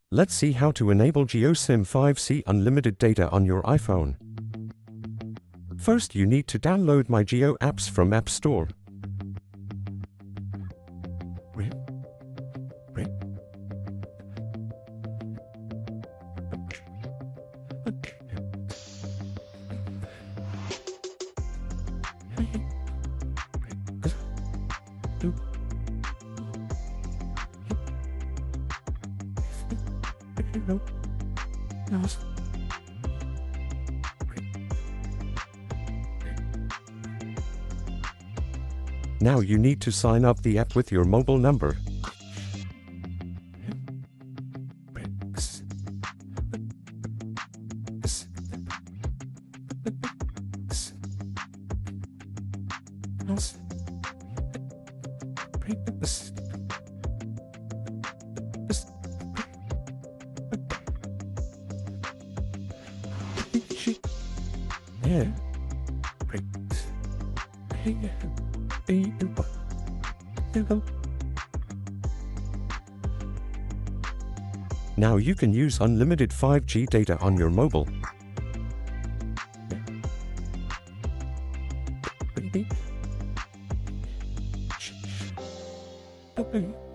Let's see how to enable GeoSIM 5G unlimited data on your iPhone. First, you need to download My Geo apps from App Store. Now you need to sign up the app with your mobile number. Now you can use unlimited 5G data on your mobile. Okay.